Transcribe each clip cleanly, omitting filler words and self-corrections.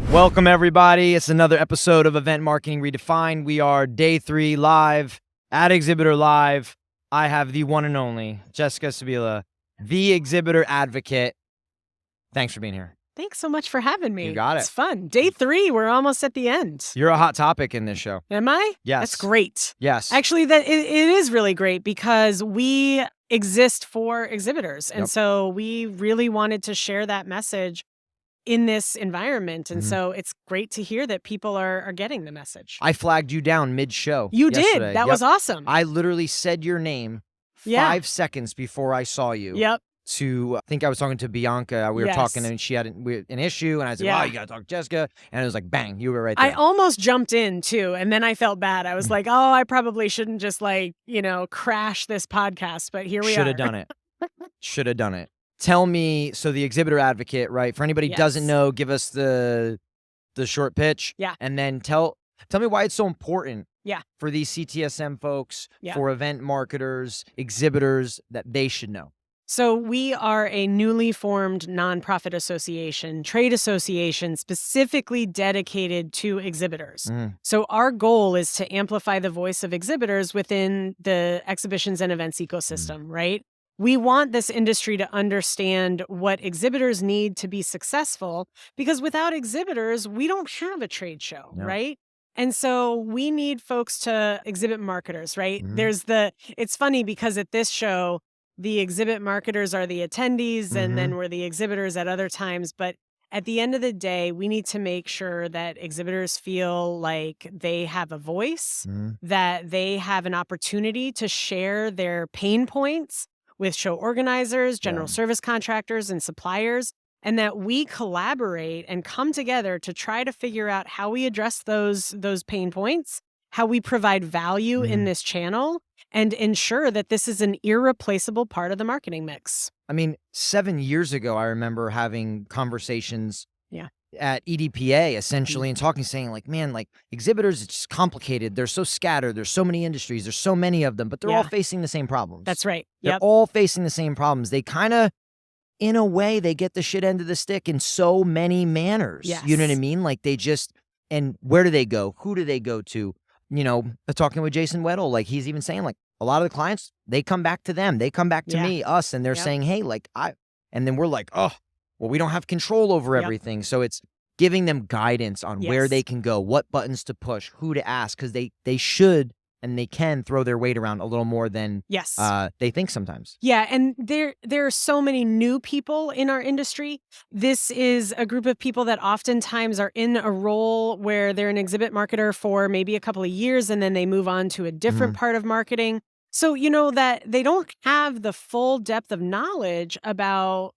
Welcome, everybody. It's another episode of Event Marketing Redefined. We are day 3 live at Exhibitor Live. I have the one and only Jessica Sibila, the Exhibitor Advocate. Thanks for being here. Thanks so much for having me. You got it. It's fun. Day 3, we're almost at the end. You're a hot topic in this show. Am I? Yes. That's great. Yes. Actually, it is really great because we exist for exhibitors. And so we really wanted to share that message in this environment. And so it's great to hear that people are getting the message. I flagged you down mid-show. You yesterday. did. That was awesome. I literally said your name 5 seconds before I saw you. Yep. I think I was talking to Bianca. We were talking, and she had an issue, and I said, "Wow, you gotta talk to Jessica." And it was like, bang, you were right there. I almost jumped in too, and then I felt bad. I was like, "Oh, I probably shouldn't just crash this podcast." But here we are. Should have done it. Should have done it. Tell me, so the Exhibitor Advocate, right? For anybody who doesn't know, give us the short pitch. Yeah. And then tell me why it's so important. Yeah. For these CTSM folks, for event marketers, exhibitors, that they should know. So we are a newly formed nonprofit association, trade association specifically dedicated to exhibitors. So our goal is to amplify the voice of exhibitors within the exhibitions and events ecosystem, right? We want this industry to understand what exhibitors need to be successful, because without exhibitors, we don't have a trade show, right? And so we need folks to exhibit marketers, right? It's funny because at this show, the exhibit marketers are the attendees, and then we're the exhibitors at other times. But at the end of the day, we need to make sure that exhibitors feel like they have a voice, that they have an opportunity to share their pain points with show organizers, general service contractors, and suppliers, and that we collaborate and come together to try to figure out how we address those pain points, how we provide value in this channel, and ensure that this is an irreplaceable part of the marketing mix. I mean, 7 years ago, I remember having conversations at EDPA, essentially, and saying like, man, like exhibitors, it's just complicated. They're so scattered. There's so many industries. There's so many of them, but they're all facing the same problems. That's right. They're all facing the same problems. They kind of, in a way, they get the shit end of the stick in so many manners. Yes. You know what I mean? Like and where do they go? Who do they go to? You know, talking with Jason Weddle, like he's even saying like a lot of the clients, they come back to them. They come back to me, us, and they're saying, hey, and then we're like, oh, well, we don't have control over everything. So it's giving them guidance on where they can go, what buttons to push, who to ask, because they should and they can throw their weight around a little more than they think sometimes. Yeah, and there are so many new people in our industry. This is a group of people that oftentimes are in a role where they're an exhibit marketer for maybe a couple of years, and then they move on to a different part of marketing. So, that they don't have the full depth of knowledge about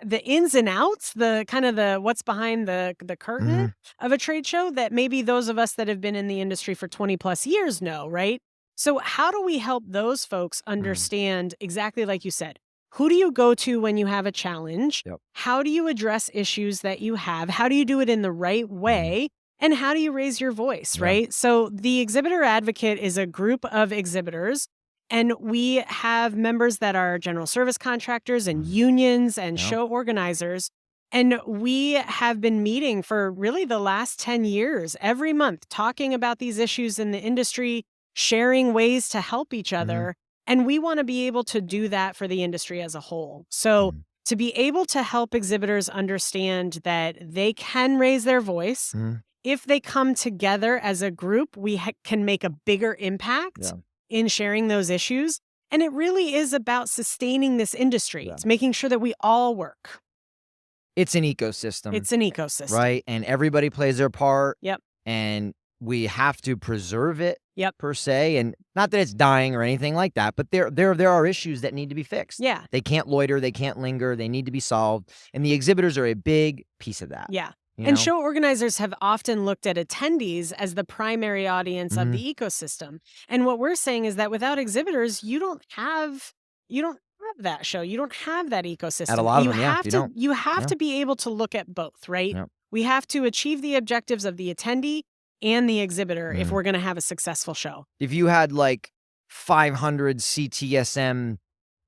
the ins and outs, the kind of the what's behind the curtain of a trade show that maybe those of us that have been in the industry for 20 plus years know, right? So how do we help those folks understand exactly like you said? Who do you go to when you have a challenge? How do you address issues that you have? How do you do it in the right way? And how do you raise your voice, right? So the Exhibitor Advocate is a group of exhibitors. And we have members that are general service contractors and unions and show organizers. And we have been meeting for really the last 10 years, every month, talking about these issues in the industry, sharing ways to help each other. And we want to be able to do that for the industry as a whole. So to be able to help exhibitors understand that they can raise their voice, if they come together as a group, we can make a bigger impact in sharing those issues. And it really is about sustaining this industry. It's making sure that we all work. It's an ecosystem. It's an ecosystem. Right? And everybody plays their part. Yep. And we have to preserve it, per se. And not that it's dying or anything like that, but there are issues that need to be fixed. Yeah. They can't loiter. They can't linger. They need to be solved. And the exhibitors are a big piece of that. Yeah. You know? Show organizers have often looked at attendees as the primary audience of the ecosystem. And what we're saying is that without exhibitors, you don't have that show. You don't have that ecosystem. At a lot of them, you have to be able to look at both, right? Yep. We have to achieve the objectives of the attendee and the exhibitor if we're going to have a successful show. If you had like 500 CTSM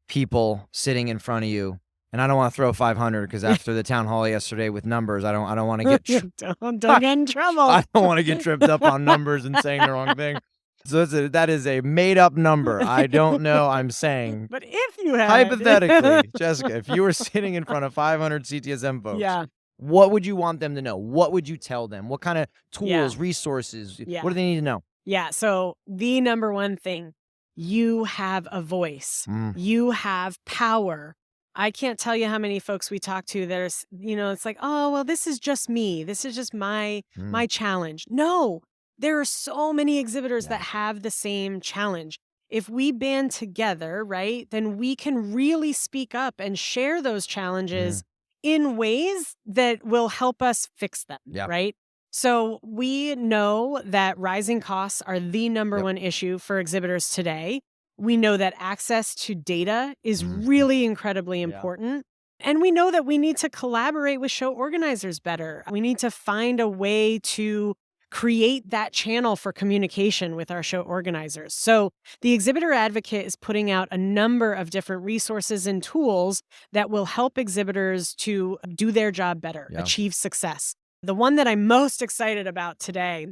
people sitting in front of you, And I don't want to throw 500 because after the town hall yesterday with numbers, I don't want to get don't get in trouble. I don't want to get tripped up on numbers and saying the wrong thing. So that is a made up number. I don't know. I'm saying, but if you had hypothetically, Jessica, if you were sitting in front of 500 CTSM folks, yeah, what would you want them to know? What would you tell them? What kind of tools, Yeah. resources? Yeah. What do they need to know? Yeah. So the number one thing, you have a voice. You have power. I can't tell you how many folks we talk to that are, it's like, oh, well, this is just me. This is just my challenge. No, there are so many exhibitors that have the same challenge. If we band together, right, then we can really speak up and share those challenges in ways that will help us fix them, right? So we know that rising costs are the number one issue for exhibitors today. We know that access to data is really incredibly important. And we know that we need to collaborate with show organizers better. We need to find a way to create that channel for communication with our show organizers. So the Exhibitor Advocate is putting out a number of different resources and tools that will help exhibitors to do their job better, achieve success. The one that I'm most excited about today,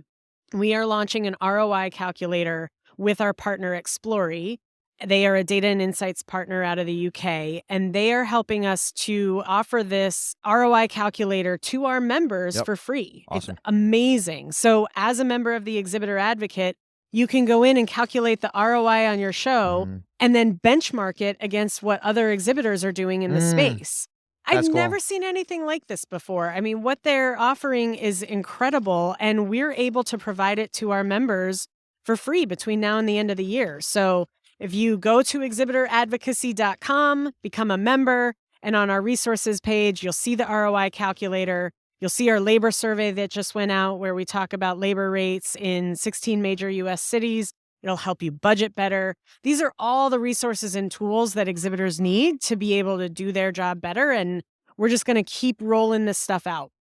we are launching an ROI calculator with our partner Explory. They are a data and insights partner out of the UK, and they are helping us to offer this ROI calculator to our members for free. Awesome. It's amazing. So as a member of the Exhibitor Advocate, you can go in and calculate the ROI on your show and then benchmark it against what other exhibitors are doing in the space. I've never seen anything like this before. I mean, what they're offering is incredible, and we're able to provide it to our members for free between now and the end of the year. So if you go to exhibitoradvocacy.com, become a member, and on our resources page, you'll see the ROI calculator. You'll see our labor survey that just went out where we talk about labor rates in 16 major U.S. cities. It'll help you budget better. These are all the resources and tools that exhibitors need to be able to do their job better. And we're just going to keep rolling this stuff out.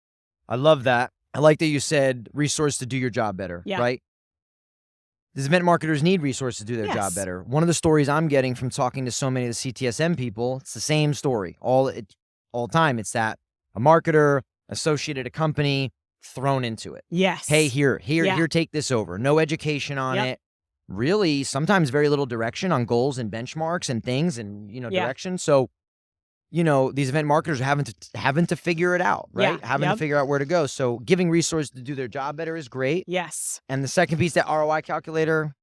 I love that. I like that you said resource to do your job better, right? These event marketers need resources to do their job better. One of the stories I'm getting from talking to so many of the CTSM people, it's the same story all the time. It's that a marketer associated a company thrown into it. Yes. Hey, here, take this over. No education on it. Really, sometimes very little direction on goals and benchmarks and things and, direction. So, these event marketers are having to figure it out, right? Having to figure out where to go. So giving resources to do their job better is great. Yes. And the second piece, that ROI calculator,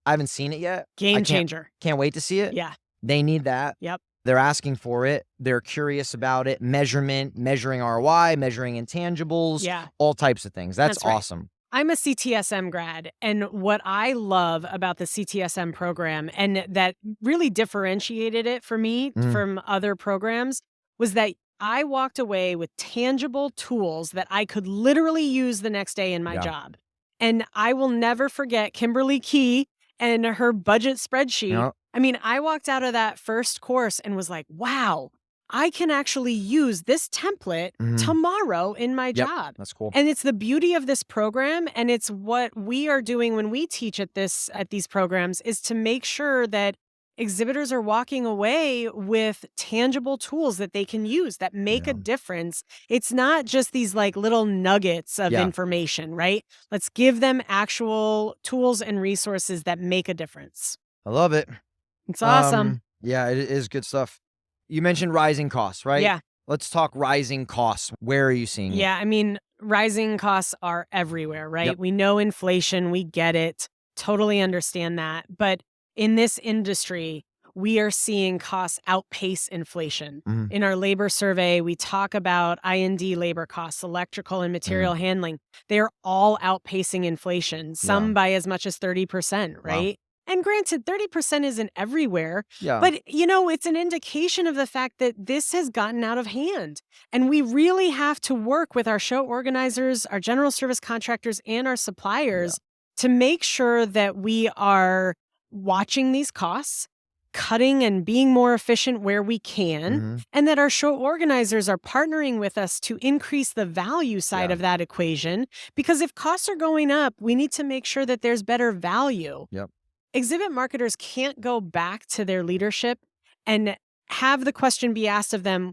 I haven't seen it yet. Game changer. Can't wait to see it. Yeah. They need that. Yep. They're asking for it. They're curious about it. Measuring ROI, measuring intangibles, all types of things. That's awesome. I'm a CTSM grad, and what I love about the CTSM program, and that really differentiated it for me from other programs, was that I walked away with tangible tools that I could literally use the next day in my job. And I will never forget Kimberly Key and her budget spreadsheet. I mean, I walked out of that first course and was like, wow, I can actually use this template tomorrow in my job. That's cool. And it's the beauty of this program, and it's what we are doing when we teach at these programs, is to make sure that exhibitors are walking away with tangible tools that they can use that make a difference. It's not just these like little nuggets of information, right? Let's give them actual tools and resources that make a difference. I love it. It's awesome. Yeah, it is good stuff. You mentioned rising costs, right? Yeah. Let's talk rising costs. Where are you seeing it? Yeah, I mean, rising costs are everywhere, right? We know inflation, we get it, totally understand that. But in this industry, we are seeing costs outpace inflation. In our labor survey, we talk about I&D labor costs, electrical and material handling. They're all outpacing inflation, some by as much as 30%, right? Wow. And granted, 30% isn't everywhere, but, it's an indication of the fact that this has gotten out of hand. And we really have to work with our show organizers, our general service contractors, and our suppliers to make sure that we are watching these costs, cutting and being more efficient where we can, and that our show organizers are partnering with us to increase the value side of that equation. Because if costs are going up, we need to make sure that there's better value. Exhibit marketers can't go back to their leadership and have the question be asked of them,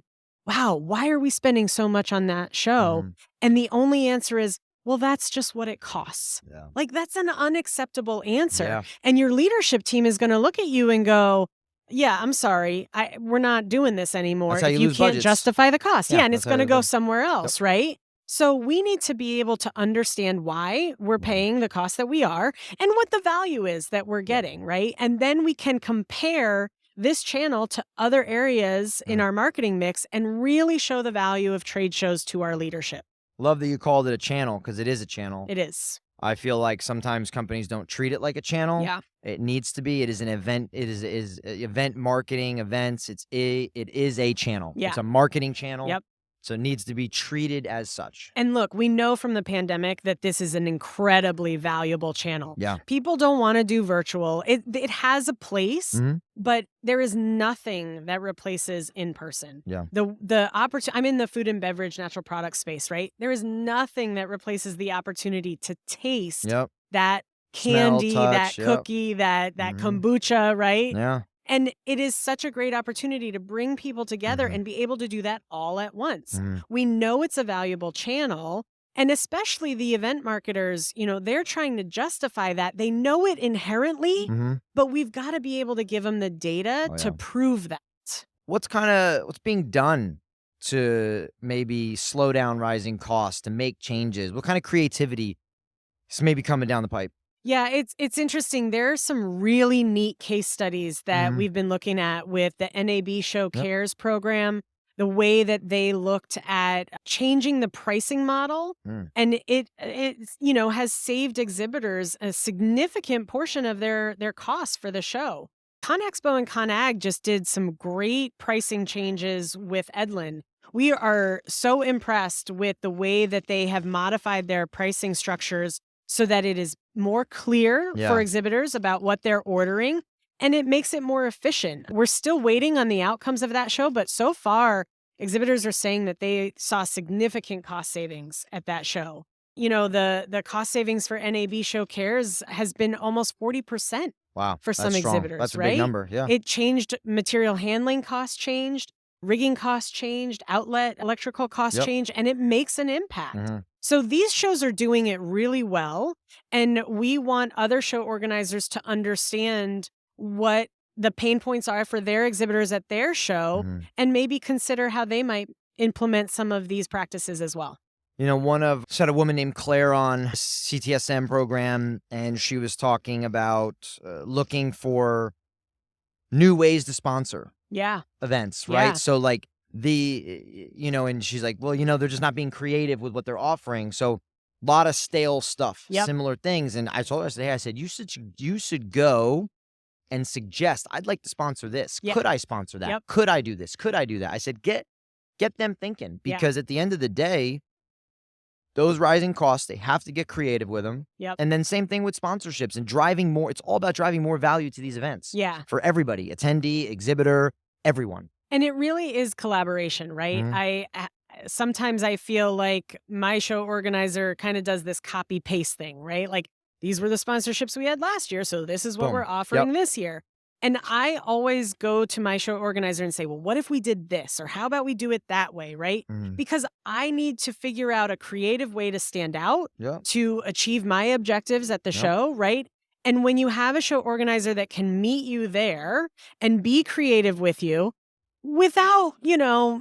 wow, why are we spending so much on that show? And the only answer is, well, that's just what it costs. Yeah. Like, that's an unacceptable answer. Yeah. And your leadership team is going to look at you and go, yeah, I'm sorry, we're not doing this anymore That's how if you you lose can't budgets. justify the cost. Yeah, Yeah, and that's it's how going to you go lose. somewhere else, right? So we need to be able to understand why we're paying the cost that we are and what the value is that we're getting, right? And then we can compare this channel to other areas in our marketing mix and really show the value of trade shows to our leadership. Love that you called it a channel, because it is a channel. It is. I feel like sometimes companies don't treat it like a channel. Yeah. It needs to be. It is an event. It is event marketing, events. It is a channel. Yeah. It's a marketing channel. Yep. So it needs to be treated as such. And look, we know from the pandemic that this is an incredibly valuable channel. Yeah. People don't want to do virtual. It has a place, Mhm. but there is nothing that replaces in person. Yeah. The opportunity. I'm in the food and beverage natural product space, right? There is nothing that replaces the opportunity to taste Yep. that Smell, candy, touch, that cookie, that Mhm. kombucha, right? Yeah. And it is such a great opportunity to bring people together and be able to do that all at once. We know it's a valuable channel. And especially the event marketers, they're trying to justify that. They know it inherently, but we've got to be able to give them the data to prove that. What's being done to maybe slow down rising costs, to make changes? What kind of creativity is maybe coming down the pipe? Yeah, it's interesting. There are some really neat case studies that we've been looking at with the NAB Show Cares program, the way that they looked at changing the pricing model, and it has saved exhibitors a significant portion of their costs for the show. ConExpo and ConAg just did some great pricing changes with Edlin. We are so impressed with the way that they have modified their pricing structures so that it is more clear for exhibitors about what they're ordering, and it makes it more efficient. We're still waiting on the outcomes of that show, but so far, exhibitors are saying that they saw significant cost savings at that show. The cost savings for NAB Show Cares has been almost 40%. Wow. For some exhibitors, That's a right? big number, yeah. It changed, material handling costs changed, rigging costs changed, outlet electrical costs changed, and it makes an impact. So these shows are doing it really well, and we want other show organizers to understand what the pain points are for their exhibitors at their show and maybe consider how they might implement some of these practices as well. Had a woman named Claire on CTSM program, and she was talking about looking for new ways to sponsor events, right? Yeah. So like and she's like, well, they're just not being creative with what they're offering. So a lot of stale stuff, similar things. And I told her, I said, you should go and suggest, I'd like to sponsor this. Could I sponsor that? Could I do this? Could I do that? I said, get them thinking, because at the end of the day, those rising costs, they have to get creative with them. And then same thing with sponsorships and driving more. It's all about driving more value to these events. For everybody, attendee, exhibitor, everyone. And it really is collaboration, right? Sometimes I feel like my show organizer kind of does this copy paste thing, right? Like, these were the sponsorships we had last year, so this is what we're offering this year. And I always go to my show organizer and say, well, what if we did this? Or how about we do it that way, right? Because I need to figure out a creative way to stand out to achieve my objectives at the show, right? And when you have a show organizer that can meet you there and be creative with you, without,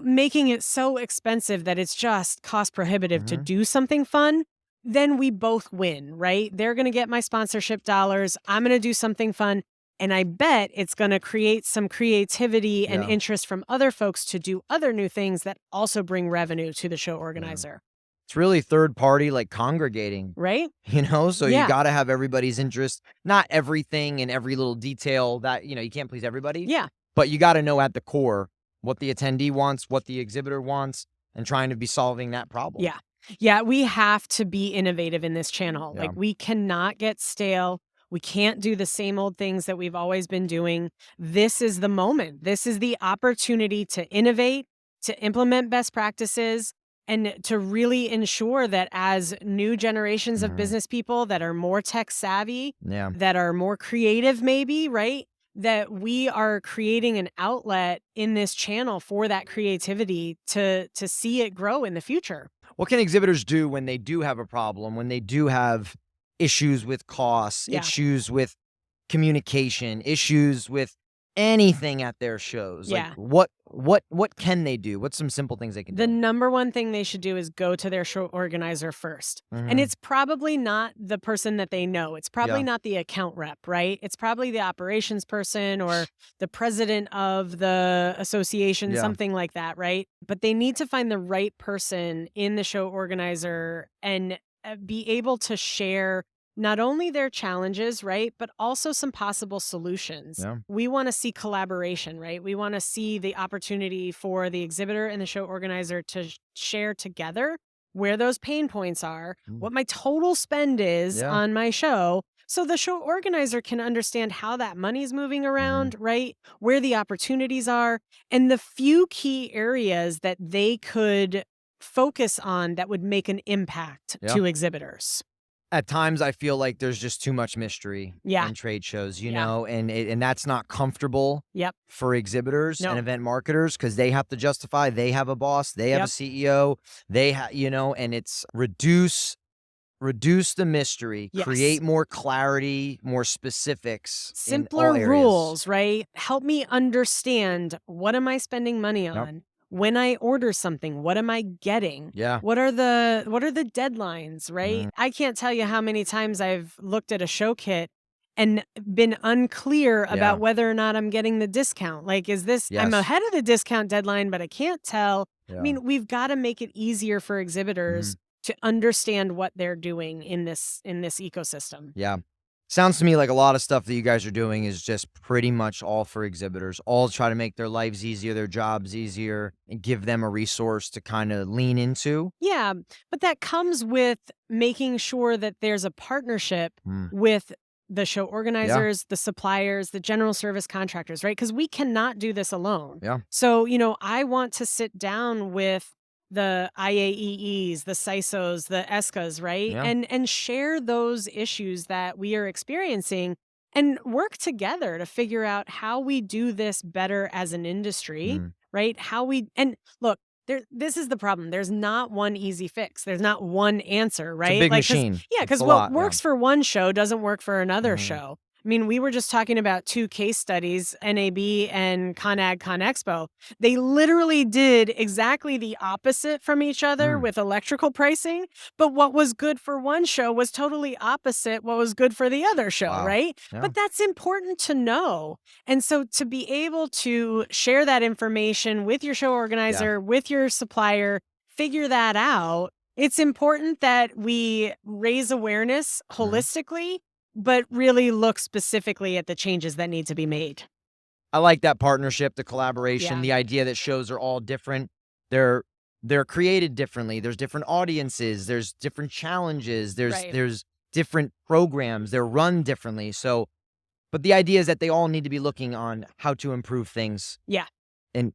making it so expensive that it's just cost prohibitive to do something fun, then we both win, right? They're going to get my sponsorship dollars. I'm going to do something fun. And I bet it's going to create some creativity and interest from other folks to do other new things that also bring revenue to the show organizer. It's really third party, like congregating. Right? So you got to have everybody's interest, not everything and every little detail that, you can't please everybody. Yeah. But you got to know at the core what the attendee wants, what the exhibitor wants, and trying to be solving that problem. Yeah. Yeah, we have to be innovative in this channel. Like, we cannot get stale. We can't do the same old things that we've always been doing. This is the moment. This is the opportunity to innovate, to implement best practices, and to really ensure that as new generations of business people that are more tech savvy, that are more creative maybe, right? that we are creating an outlet in this channel for that creativity to see it grow in the future. What can exhibitors do when they do have a problem, when they do have issues with costs, issues with communication, issues with anything at their shows? Yeah. Like what can they do? What's some simple things they can do? The number one thing they should do is go to their show organizer first. And it's probably not the person that they know. It's probably not the account rep, right? It's probably the operations person or the president of the association, something like that, right? But they need to find the right person in the show organizer and be able to share not only their challenges, right, but also some possible solutions. Yeah. We want to see collaboration, right? We want to see the opportunity for the exhibitor and the show organizer to share together where those pain points are, what my total spend is on my show, so the show organizer can understand how that money's moving around, right? Where the opportunities are, and the few key areas that they could focus on that would make an impact to exhibitors. At times, I feel like there's just too much mystery in trade shows, you know, and that's not comfortable for exhibitors and event marketers because they have to justify they have a boss, they have a CEO, they have, you know, and it's reduce the mystery, create more clarity, more specifics, simpler rules, right? Help me understand, what am I spending money on? When I order something, what am I getting? Yeah. What are the deadlines, right? I can't tell you how many times I've looked at a show kit and been unclear about whether or not I'm getting the discount. Like, is this, I'm ahead of the discount deadline, but I can't tell. I mean, we've got to make it easier for exhibitors to understand what they're doing in this ecosystem. Yeah. Sounds to me like a lot of stuff that you guys are doing is just pretty much all for exhibitors, all try to make their lives easier, their jobs easier, and give them a resource to kind of lean into. Yeah, but that comes with making sure that there's a partnership with the show organizers, the suppliers, the general service contractors, right? Because we cannot do this alone. Yeah. So, you know, I want to sit down with the IAEEs, the CISOs, the ESCAs, right? Yeah. And share those issues that we are experiencing and work together to figure out how we do this better as an industry, right? And look, this is the problem. There's not one easy fix. There's not one answer, right? It's a big machine. Because what works for one show doesn't work for another show. I mean, we were just talking about two case studies, NAB and ConAg ConExpo. They literally did exactly the opposite from each other with electrical pricing, but what was good for one show was totally opposite what was good for the other show, right? Yeah. But that's important to know. And so to be able to share that information with your show organizer, with your supplier, figure that out, it's important that we raise awareness holistically, but really look specifically at the changes that need to be made. I like that partnership, the collaboration, the idea that shows are all different. They're created differently. There's different audiences. There's different challenges. There's different programs. They're run differently. So, but the idea is that they all need to be looking on how to improve things. Yeah. And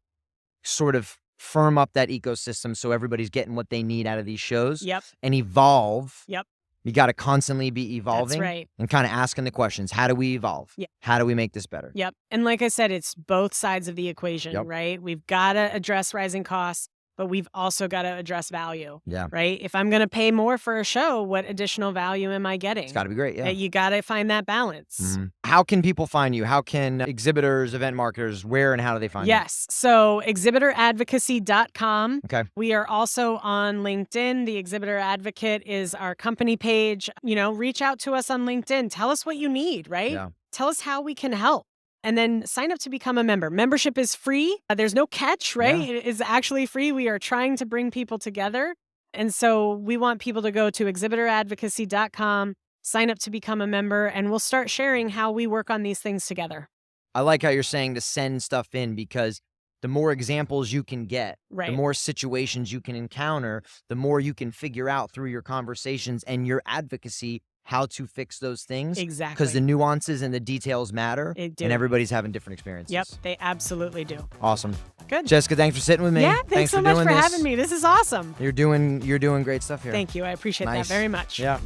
sort of firm up that ecosystem so everybody's getting what they need out of these shows. Yep. And evolve. Yep. You got to constantly be evolving. That's right. And kind of asking the questions. How do we evolve? Yeah. How do we make this better? Yep. And like I said, it's both sides of the equation, right? We've got to address rising costs, but we've also got to address value. Yeah. Right? If I'm going to pay more for a show, what additional value am I getting? It's got to be great. Yeah. You got to find that balance. How can people find you? How can exhibitors, event marketers, where and how do they find you? Yes. So exhibitoradvocacy.com. Okay. We are also on LinkedIn. The Exhibitor Advocate is our company page. You know, reach out to us on LinkedIn. Tell us what you need, right? Yeah. Tell us how we can help. And then sign up to become a member. Membership is free. There's no catch, right? Yeah. It is actually free. We are trying to bring people together. And so we want people to go to exhibitoradvocacy.com, sign up to become a member, and we'll start sharing how we work on these things together. I like how you're saying to send stuff in because the more examples you can get, the more situations you can encounter, the more you can figure out through your conversations and your advocacy how to fix those things. Exactly. Because the nuances and the details matter. It do. And everybody's having different experiences. Yep, they absolutely do. Awesome. Good. Jessica, thanks for sitting with me. Yeah, thanks so much for having me. This is awesome. You're doing great stuff here. Thank you. I appreciate that very much. Yeah.